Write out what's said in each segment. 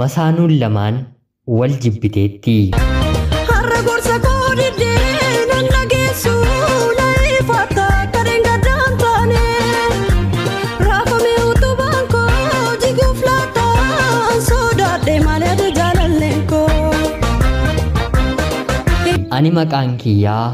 Masaanuun lamaan wal jibbiteetti. Har'a gorsa koo diddee nan dhageessu na ifaata kareen gaddaan taane raafamee utubaan koo jiguuf laata sodaadhee malee jaalalleen koo. Ani maqaan kiyyaa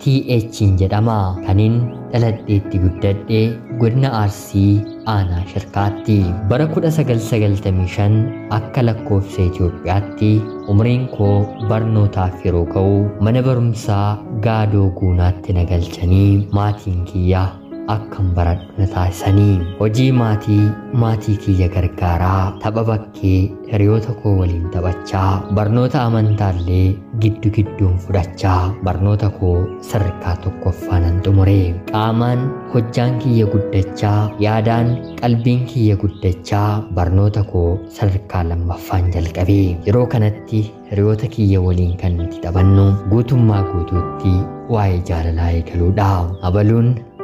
TH'n jedhama. Kanin dhaladheetti guddadhee godina Arsii aanaa Shirkaatti. Bara 1995 akka lakkoofsa Itoophiyaatti umriin koo barnootaaf yeroo ka'u mana barumsaa Gaadoo Guunaatti na galchanii maatiin kiyyaa akkan baradhu na taasisanii. Hojii maatii kiyya gargaaraa tapha bakkee hiriyoota koo waliin taphachaa barnoota amantaallee gidduun fudhachaa barnoota koo sadarkaa tokkoffaa nan xumure. Qaamaan hojjaan kiyya guddachaa yaadaan qalbiin kiyya guddachaa barnoota koo sadarkaa lammaffaan jalqabe. Yeroo kanatti hiriyoota kiyya waliin kan nuti taphannu guutummaa guutuutti waa'ee jaalalaa eegaluudha.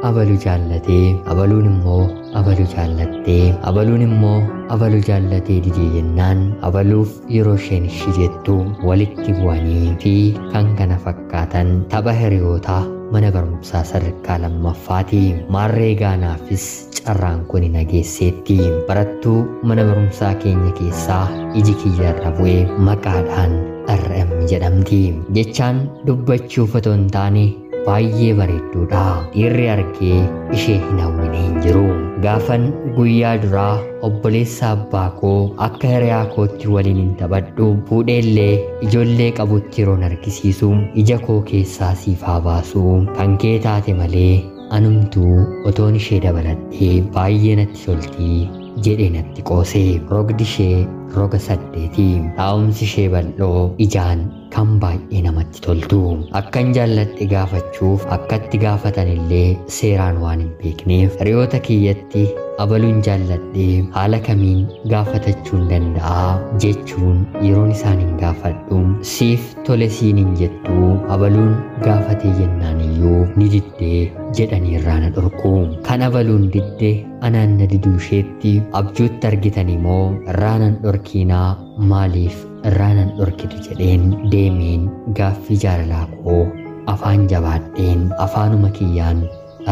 Abaluu jaallatee abaluun immoo abaluu jaallattee abaluun immoo abaluu jaallatee didee jennaan abaluuf yeroo isheen ishii jettu walitti bu'anii fi kan kana fakkaatan tapha hiriyootaa mana barumsaa sadarkaa lammaffaati. Maarree gaanaafis carraan kun nageesseetti. Barattuu mana barumsaa keenya keessaa iji kiyya irra bu'ee maqaadhaan RM jedhamti. Jechaan dubbachuuf otoo hin taane baay'ee bareedduudha. Dhiirri argee ishee hin hawwine hin jiru. Gaafan guyyaa duraa obboleessa abbaa koo akka hiriyaa kootti waliin hin taphadhu fuudheellee ijoollee qabutti yeroon argisiisu ija koo keessaa siif haa baasu kan kee taate malee anumtuu otoon ishee dabaladhee baay'ee natti tolti jedhee natti qoose. Rogdi ishee roga 8 taa'umsi ishee bal'oo ijaan kan baay'ee namatti toltu. Akkan jaalladhe gaafachuuf akkatti gaafatanillee seeraan waan hin beekneef hiriyoota kiyyatti abaluun jaalladhee haala kamiin gaafatachuu hin danda'a jechuun yeroon isaan hin gaafadhu siif tole siin hin jettu abaluun gaafatee jennaan iyyuu ni diddee jedhanii irraa na dhorku. Kan abaluun didde anaan na diduu isheetti abjuutti argitanii moo irraa nan dhorkiinaa maaliif irraa nan dhorkitu jedheen deemeen gaaffii jaalalaa koo afaan jabaadheen afaanuma kiyyaan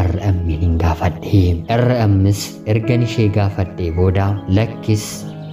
RM hin gaafadhe. RMs ergan ishee gaafadhee booda lakkis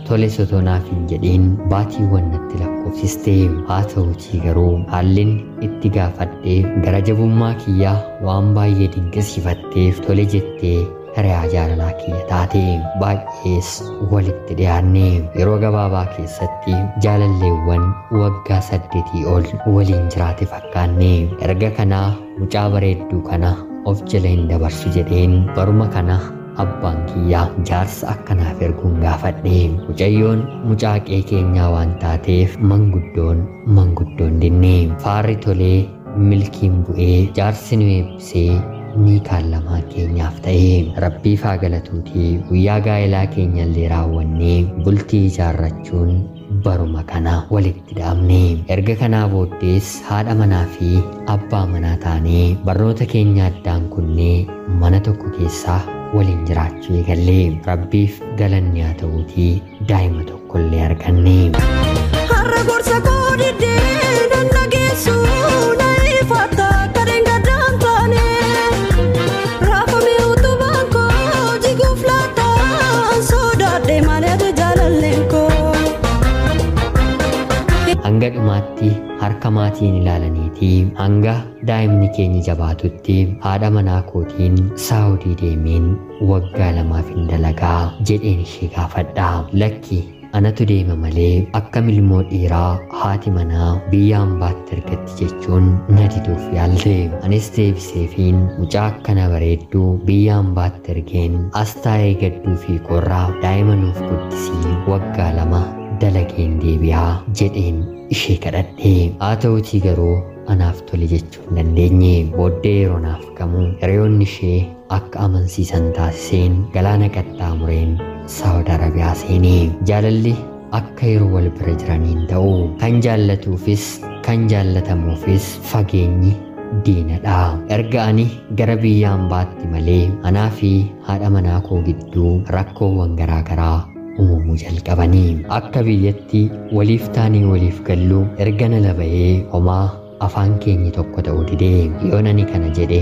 tole sotonaaf hin jedheen baatiiwwan natti lakkoofsiste. Haa ta'uutii garuu haallin itti gaafadhee gara jabummaa kiyyaa waan baay'ee dinqisiifatteef tole jettee hiriyaa jaalalaa kiyya taate. Baay'ees walitti dhiyaanne. Yeroo gabaabaa keessatti jaalalleewwan waggaa 8 ol waliin jiraate fakkaanne. Erga kanaa mucaa bareedduu kana of jala hin dabarsu jedheen baruma kana abbaan kiyyaa jaarsa akkanaaf erguun gaafadhe. Mucayyoon mucaaqee keenyaa waan taateef manguddoon dinne. Faarri tolee milkiin bu'ee jaarsi nu eebbisee ni kaallamaa keenyaaf ta'e. Rabbiif haa galatuutii guyyaa gaa'elaa keenyallee raawwannee bultii ijaarrachuun baruma kana walitti hidhamne. Erga kanaa booddees haadha manaa fi abbaa manaa taanee barnoota keenya addaan kunnee mana tokko keessaa waliin jiraachuu eegalle. Rabbiif galanni haa ta'uutii daa'ima tokkollee arganne. Har'a gorsa koo diddee nan dhageessu na ifaata kareen gaddaan taane raafamee utubaan koo jiguuf laata sodaadhee malee jaalalleen koo. Hanga dhumaatti harka maatiin ilaalaniitii hanga daa'imni keenya jabaatutti haadha manaa kootiin Saawudii deemeen waggaa 2 dalagaa jedheen ishee gaafadha. Lakki anatu deema malee akka milmoo dhiiraa haati manaa biyya hambaatti ergatti jechuun na diduuf yaalte. Anis deebiseefiin mucaa akkana bareedduu biyya hambaatti ergeen as taa'ee gadduu fi qorraa daa'ima nuuf guddisii waggaa 2 dalageen deebi'aa jedheen ishee kadhadhe. Haa ta'uutii garuu anaaf tole jechuu hin dandeenye. Booddee yeroo naaf gamu hiriyoonni ishee akka amansiisan taasiseen galaana qaxxaamureen Saawud Arabiyaa seene. Jaalalli akka yeroo wal bira jiraniin ta'u kan jaallatuufis kan jaallatamuufis fageenyi diinadha. Erga ani gara biyya hambaatti malee anaa fi haadha manaa koo gidduu rakkoowwan garaagaraa uumamuu jalqabanii. Akka biyyatti waliif taanii waliif gallu erga nala bahee homaa afaan keenyi tokko ta'uu didee. Yoon ani kana jedhe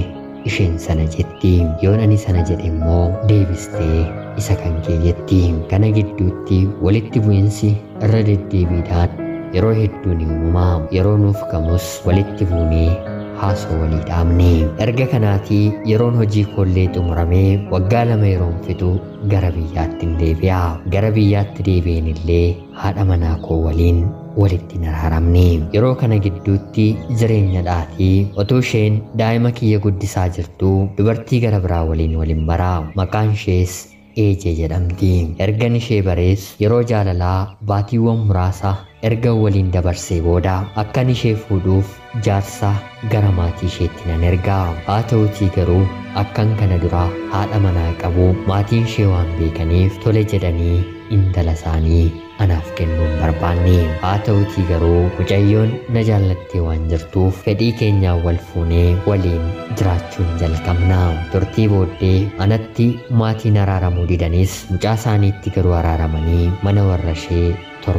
isheen sana jetti, yoon ani sana jedhe immoo deebistee isa kan kee jetti. Kana gidduutti walitti bu'iinsi irra deddeebiidhaan yeroo hedduu ni uumama. Yeroo nuuf kamus walitti buunee haasoo walii dhaabne. Erga kanaatii yeroon hojii koollee xumuramee waggaa 2 yeroon fixu gara biyyaatti deebi'a. Gara biyyaatti deebi'een illee haadha manaa koo waliin walitti hin araaramne. Yeroo kana gidduutti jireenya dhaatii otoo isheen daa'ima kiyya guddisaa jirtu dubartii gara biraa waliin waliin bara. Maqaan ishees Eejee jedhamti. Ergan ishee barees yeroo jaalalaa baatiiwwan muraasa erga waliin dabarsee booda akkan ishee fuudhuuf jaarsa gara maatii isheetti nan ergaa. Haa ta'uutii garuu akkan kana dura haadha manaa qabu maatiin ishee waan beekaniif tole jedhanii intala isaanii anaaf kennuun barbaanne. Haa ta'uutii garuu mucayyoon na jaallattee waan jirtuuf fedhii keenyaan wal fuunee waliin jiraachuun jalqabna. Turtii booddee anatti maatiin araaramuu didanis mucaa isaaniitti garuu araaramanii mana warra ishee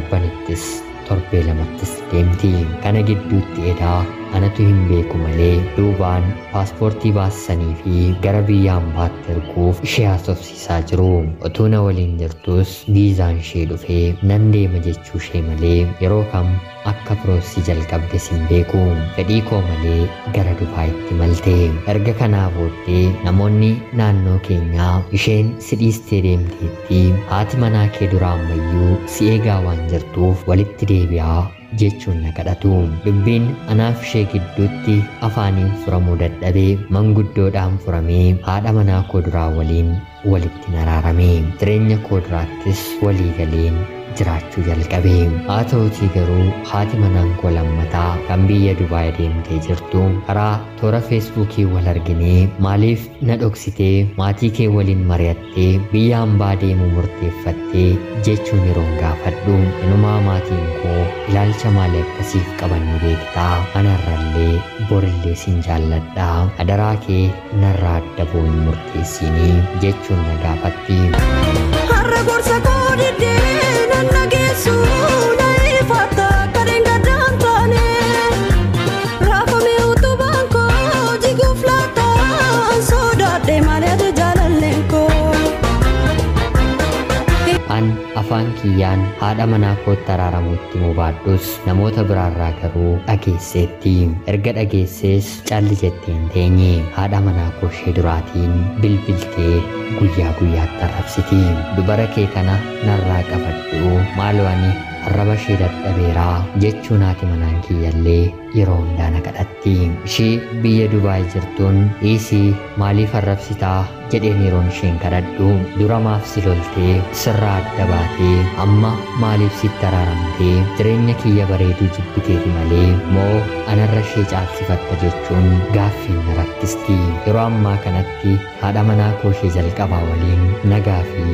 torbanittis torbee lamattis deemti. Kana gidduutti edaa anatu hin beeku malee duubaan paaspoortii baasanii fi gara biyya ambaatti erguuf ishee haasofsiisaa jiru. Utuu na waliin jirtus viizaan ishee dhufee nan deema jechuu ishee malee yeroo kam akka piroosii jalqabdes hin beeku. Fedhii koo malee gara Dubaayitti malte. Erga kanaa booddee namoonni naannoo keenyaa isheen si dhiistee deemteetti, haati manaa kee dura ammayyuu si eegaa waan jirtuuf walitti deebi'aa jechuun na kadhatu. Dubbiin anaaf ishee gidduutti afaaniin furamuu dadhabee manguddoodhaan furamee haadha manaa koo duraa waliin walitti araarame. Jireenya koo duraattis walii galeen jiraachuu jalqabe. Haa ta'uutii garuu haati manaa koo lammataa kan biyya Dubaay deemtee jirtu karaa toora feesbuukii wal arginee maaliif na dhoksitee maatii kee waliin mari'attee biyya hambaa deemuu murteeffattee jechuun yeroon gaafadhu. Inumaa maatiin koo ilaalcha maalii akkasiif qaban ni beektaa, anarrallee borillee sin jaalladhaa, adaraa kee narraa adda boo hin murteessinii jechuun na gaafatti. Har'a gorsa koo diddee nan dhageessu na ifaata kadeen gaddaan taane. Raafamee utubaan koo jiguuf laata sodaadhee maaliif jaalalleen koo. An afaan kiyyaan haadha manaa kootti araaramuutti mubaadhus namoota biraarraa garuu dhageesseetti. Erga dhageessees calli jettee hin teenye. Haadha manaa koo ishee duraatiin bilbiltee guyyaa guyyaatti arrabsiti. Dubara kee kana narraa qabadhu, maaloo ani arraba ishee dadhabeeraa jechuun haati manaan kiyyallee yeroo hundaa na kadhatti. Ishee biyya Dubaay jirtuun dhiisii maaliif arrabsitaa jedheen yeroon isheen kadhadhu duramaaf si loltee sirraa adda baatee amma maaliif sitti araaramtee jireenya kiyya bareeduu jibbiteeti malee moo anarra ishee caalsifatta jechuun gaaffiin na rakkisti. Yeroo ammaa kanatti haadha manaa koo ishee jalqabaa waliin nagaa fi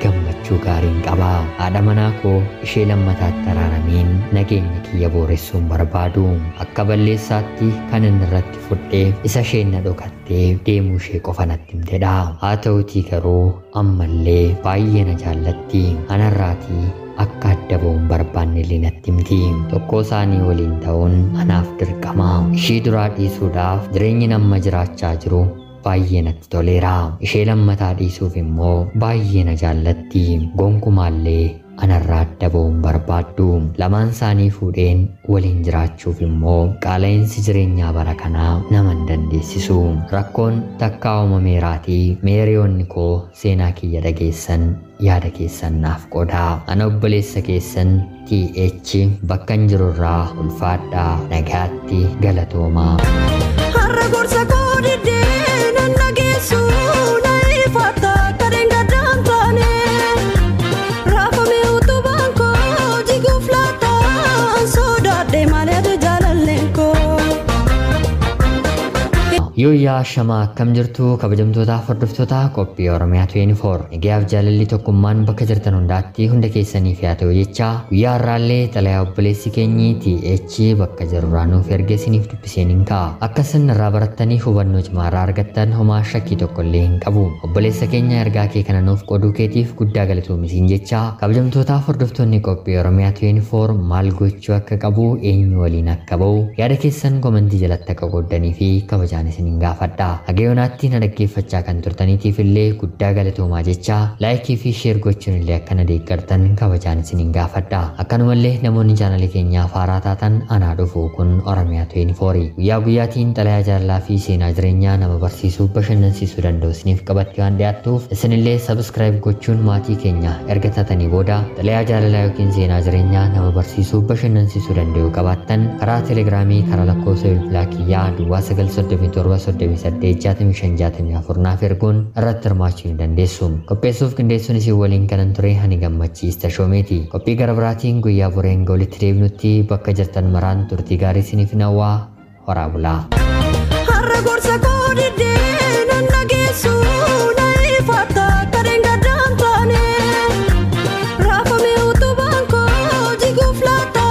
gammachuu gaariin qaba. Haadha manaa koo ishee lammataatti araarameen nageenya kiyya booressuun barbaadu. Akka balleessaatti kan inni irratti fudhee isa isheen na dhokattee deemuu ishee qofa natti himtedha. Haa ta'uutii garuu ammallee baay'ee na jaallatti. Anarraatii akka adda ba'uun barbaanne illee natti himti. Tokkoo isaanii waliin ta'uun anaaf dirqama. Ishee duraa dhiisuudhaaf jireenyi nama jiraachaa jiru baay'ee natti toleera. Ishee lammataa dhiisuuf immoo baay'ee na jaallatti. Gonkumaallee anarraa adda ba'uun barbaaddu. Lamaan isaanii fuudheen waliin jiraachuuf immoo qaala'insi jireenyaa bara kanaa nama hin dandeessisu. Rakkoon takkaa uumameeraatii meeriyoonni koo seenaa kiyya dhageessan yaada keessan naaf qooda. Ana obboleessa keessan TH bakkan jirurraa ulfaadhaa nagaatti galatoomaa. Har'a gorsa koo diddee nan dhageessu na ifaata kadeen gaddaan taane. Raafamee utubaan koo jiguuf laata sodaadhee maaliif jaalalleen koo. Yooyaa shamaa akkam jirtu kabajamtootaa hordoftoota qophii Oromiyaa 24 egaaf jaalalli tokkummaan bakka jirtan hundaatti hunda keessaniif yaa ta'u jecha guyyaa har'aallee xalayaa obboleessi keenyi TH bakka jirurraa nuuf erge isiniif dubbiseen hin ka'a. Akka isin irraa barattanii hubannoo cimaa irraa argattan homaa shakkii tokko illee hin qabu. Obboleessa keenya ergaa kee kana nuuf qooduu keetiif guddaa galatoomi jecha kabajamtootaaf hordoftoonni qophii Oromiyaa 24 maal gochuu akka qabu eenyu waliin akka ba'u yaada keessan komentii jalatti akka qooddanii fi kabajaan isiniin gaafadha. Hagayoonaatti na dhaggeeffachaa kan turtaniitiif illee guddaa galatoomaa jecha laayikii fi sheer gochuun illee akka na deeggartan kabajaan isiniin gaafadha. Akkanumallee namoonni chaanalii keenyaaf haaraa taatan anaa dhufu kun Oromiyaa 24 guyyaa guyyaatiin xalayaa jaalalaa fi seenaa jireenyaa nama barsiisuu bashannansiisuu danda'u isiniif qabatti waan dhiyaattuuf isinillee sabskiraayib gochuun maatii keenya erga taatanii booda xalayaa jaalalaa yookiin seenaa jireenyaa nama barsiisuu bashannansiisuu danda'u qabaattan karaa teelegiraamii karaa lakkoofsa bilbilaa kiyyaa duwwaa 937 naaf erguun irratti hirmaachuu ni dandeessu. Qopheessuuf qindeessuun isin waliin kanan ture ani gammachiista shoomeeti. Qophii gara biraatiin guyyaa boreen walitti deebinutti bakka jirtan maraan turtii gaarii isiniif hawwaa horaa bulaa. Har'a gorsa koo diddee nan dhageessu na ifaata kadeen gaddaan taane raafame utubaan koo jiguuf laata.